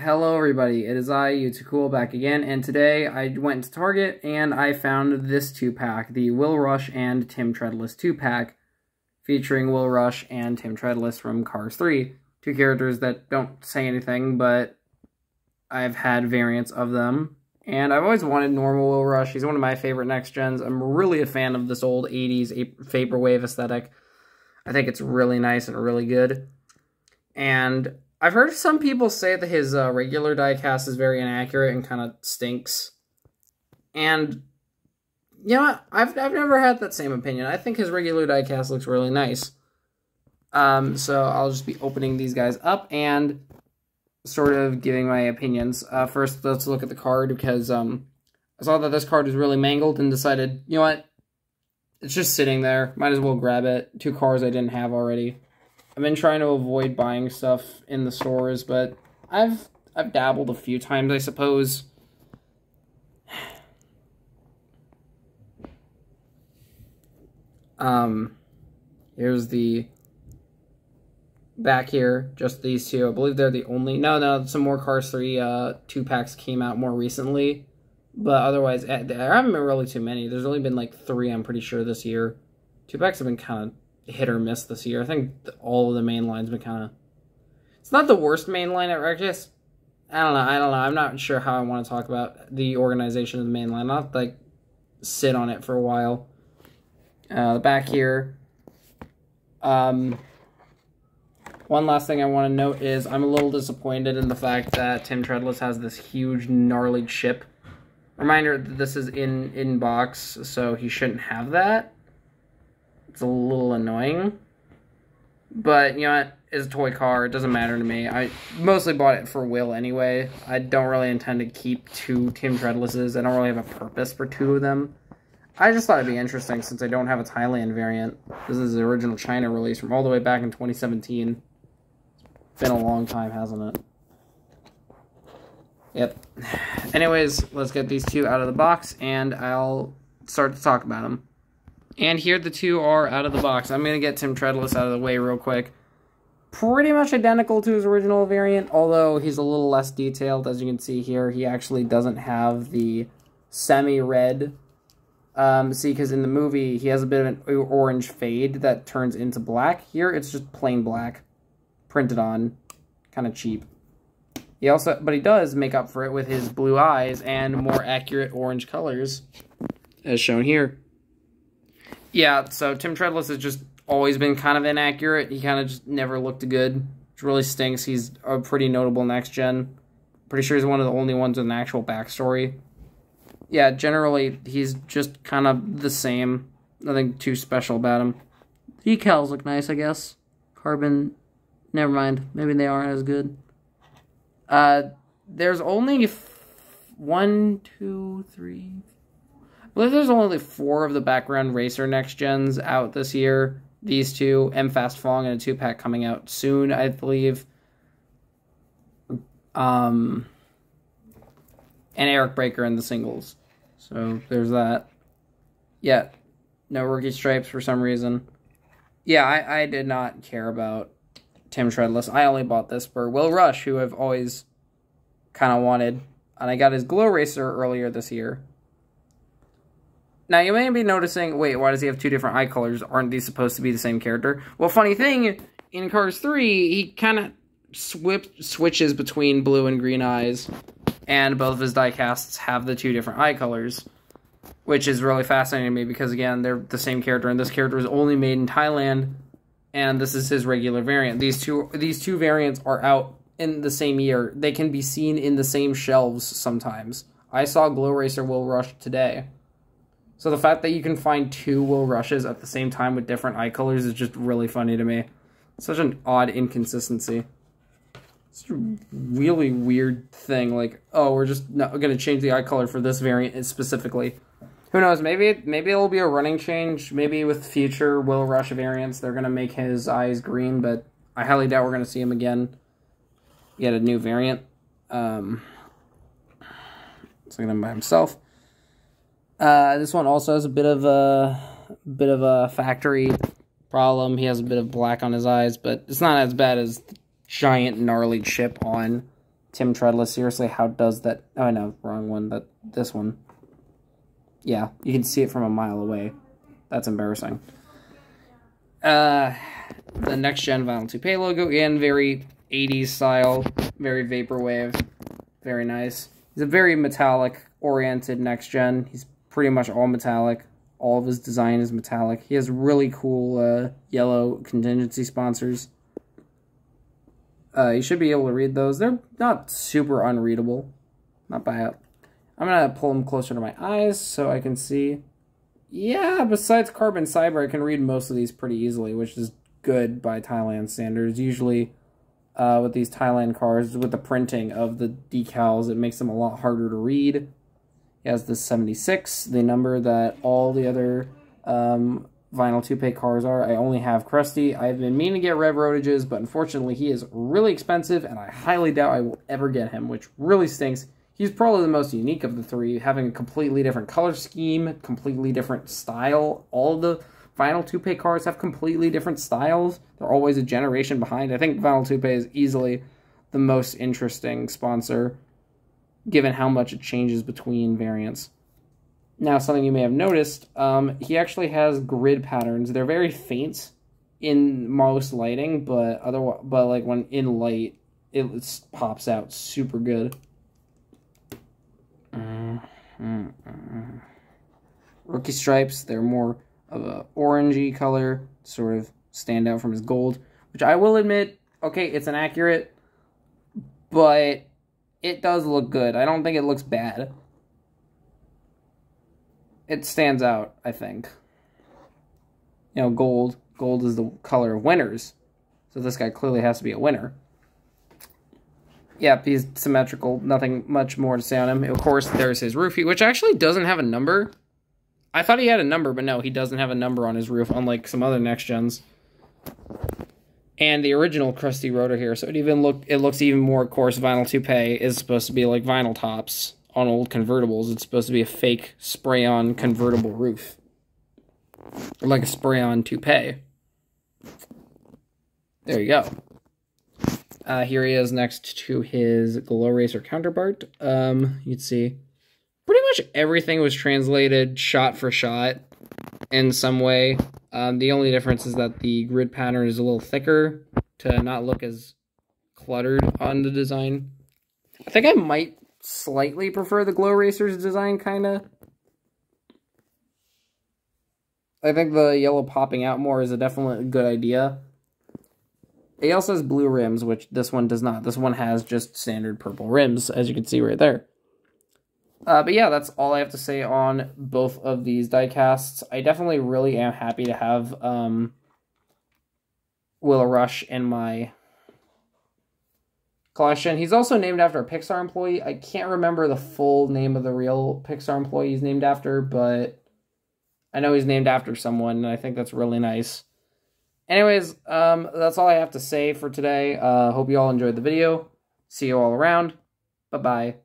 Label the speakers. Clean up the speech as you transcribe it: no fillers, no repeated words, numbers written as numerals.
Speaker 1: Hello everybody, it is I, Cool, back again, and today I went to Target and I found this 2-pack, the Will Rusch and Tim Treadless 2-pack, featuring Will Rusch and Tim Treadless from Cars 3. Two characters that don't say anything, but I've had variants of them, and I've always wanted normal Will Rusch. He's one of my favorite next-gens. I'm really a fan of this old 80s Vaporwave aesthetic. I think it's really nice and really good. And I've heard some people say that his regular diecast is very inaccurate and kind of stinks. And, you know what? I've never had that same opinion. I think his regular diecast looks really nice. So I'll just be opening these guys up and sort of giving my opinions. First, let's look at the card, because I saw that this card was really mangled and decided, you know what? It's just sitting there. Might as well grab it. Two cars I didn't have already. I've been trying to avoid buying stuff in the stores, but I've dabbled a few times, I suppose. Here's the back here, just these two. I believe they're the only... No, some more Cars 3 2-packs came out more recently. But otherwise, there haven't been really too many. There's only been like 3, I'm pretty sure, this year. 2-packs have been kind of hit or miss this year. I think all of the main lines been kind of... It's not the worst main line ever. I don't know. I'm not sure how I want to talk about the organization of the main line. I'll have to, like, sit on it for a while. The back here. One last thing I want to note is I'm a little disappointed in the fact that Tim Treadless has this huge gnarly chip. Reminder that this is in box, so he shouldn't have that. It's a little annoying, but, you know what, it's a toy car, it doesn't matter to me. I mostly bought it for Will anyway. I don't really intend to keep 2 Tim Treadlesses. I don't really have a purpose for 2 of them. I just thought it'd be interesting since I don't have a Thailand variant. This is the original China release from all the way back in 2017. It's been a long time, hasn't it? Yep. Anyways, let's get these 2 out of the box, and I'll start to talk about them. And here the 2 are out of the box. I'm going to get Tim Treadless out of the way real quick. Pretty much identical to his original variant, although he's a little less detailed. As you can see here, he actually doesn't have the semi-red. See, because in the movie, he has a bit of an orange fade that turns into black. Here, it's just plain black, printed on. Kind of cheap. But he does make up for it with his blue eyes and more accurate orange colors, as shown here. Yeah, so Tim Treadless has just always been kind of inaccurate. He kind of just never looked good, which really stinks. He's a pretty notable next-gen. Pretty sure he's one of the only ones with an actual backstory. Yeah, generally, he's just kind of the same. Nothing too special about him. Decals look nice, I guess. Carbon, never mind. Maybe they aren't as good. There's only 1, 2, 3... I believe there's only 4 of the background racer next-gens out this year. These 2, M Fast Fong, and a 2-pack coming out soon, I believe. And Eric Breaker in the singles. So, there's that. Yeah, no rookie stripes for some reason. Yeah, I did not care about Tim Treadless. I only bought this for Will Rusch, who I've always kind of wanted. And I got his Glow Racer earlier this year. Now, you may be noticing, wait, why does he have 2 different eye colors? Aren't these supposed to be the same character? Well, funny thing, in Cars 3, he kind of switches between blue and green eyes, and both of his diecasts have the 2 different eye colors, which is really fascinating to me because, again, they're the same character, and this character is only made in Thailand, and this is his regular variant. These two variants are out in the same year. They can be seen in the same shelves sometimes. I saw Glow Racer Will Rusch today. So the fact that you can find 2 Will Rushes at the same time with different eye colors is just really funny to me. Such an odd inconsistency. It's a really weird thing, like, oh, we're just not going to change the eye color for this variant specifically. Who knows, maybe it'll be a running change. Maybe with future Will Rusch variants, they're going to make his eyes green, but I highly doubt we're going to see him again. Get a new variant. So him by himself. This one also has a bit of a factory problem. He has a bit of black on his eyes, but it's not as bad as the giant gnarly chip on Tim Treadless. Seriously, how does that... Oh, no, wrong one. This one. Yeah, you can see it from a mile away. That's embarrassing. The next gen Vinyl Toupee logo, again, very 80s style, very vaporwave, very nice. He's a very metallic-oriented next gen. He's pretty much all metallic. All of his design is metallic. He has really cool yellow contingency sponsors. You should be able to read those. They're not super unreadable. Not bad. I'm going to pull them closer to my eyes so I can see. Yeah, besides Carbon Cyber, I can read most of these pretty easily, which is good by Thailand standards. Usually, with these Thailand cars, with the printing of the decals, it makes them a lot harder to read. He has the 76, the number that all the other Vinyl Toupee cars are. I only have Krusty. I've been meaning to get Rev Rotages, but unfortunately he is really expensive, and I highly doubt I will ever get him, which really stinks. He's probably the most unique of the three, having a completely different color scheme, completely different style. All the Vinyl Toupee cars have completely different styles. They're always a generation behind. I think Vinyl Toupee is easily the most interesting sponsor, given how much it changes between variants. Now, something you may have noticed, he actually has grid patterns. They're very faint in most lighting, but like when in light, it pops out super good. Rookie stripes, they're more of a orangey color, sort of stand out from his gold, which I will admit, okay, it's inaccurate, but it does look good. I don't think it looks bad. It stands out, I think. You know, gold. Gold is the color of winners. So this guy clearly has to be a winner. Yeah, he's symmetrical. Nothing much more to say on him. Of course, there's his roofie, which actually doesn't have a number. I thought he had a number, but no, he doesn't have a number on his roof, unlike some other next gens. And the original Krusty rotor here, so it looks even more, of course. Vinyl Toupee is supposed to be like vinyl tops on old convertibles. It's supposed to be a fake spray-on convertible roof. Or like a spray-on toupee. There you go. Here he is next to his Glow Racer counterpart. You'd see pretty much everything was translated shot for shot in some way. The only difference is that the grid pattern is a little thicker to not look as cluttered on the design. I think I might slightly prefer the Glow Racer's design, kind of. I think the yellow popping out more is a definitely good idea. It also has blue rims, which this one does not. This one has just standard purple rims, as you can see right there. But yeah, that's all I have to say on both of these diecasts. I definitely really am happy to have Rusch in my collection. He's also named after a Pixar employee. I can't remember the full name of the real Pixar employee he's named after, but I know he's named after someone, and I think that's really nice. Anyways, that's all I have to say for today. Hope you all enjoyed the video. See you all around. Bye-bye.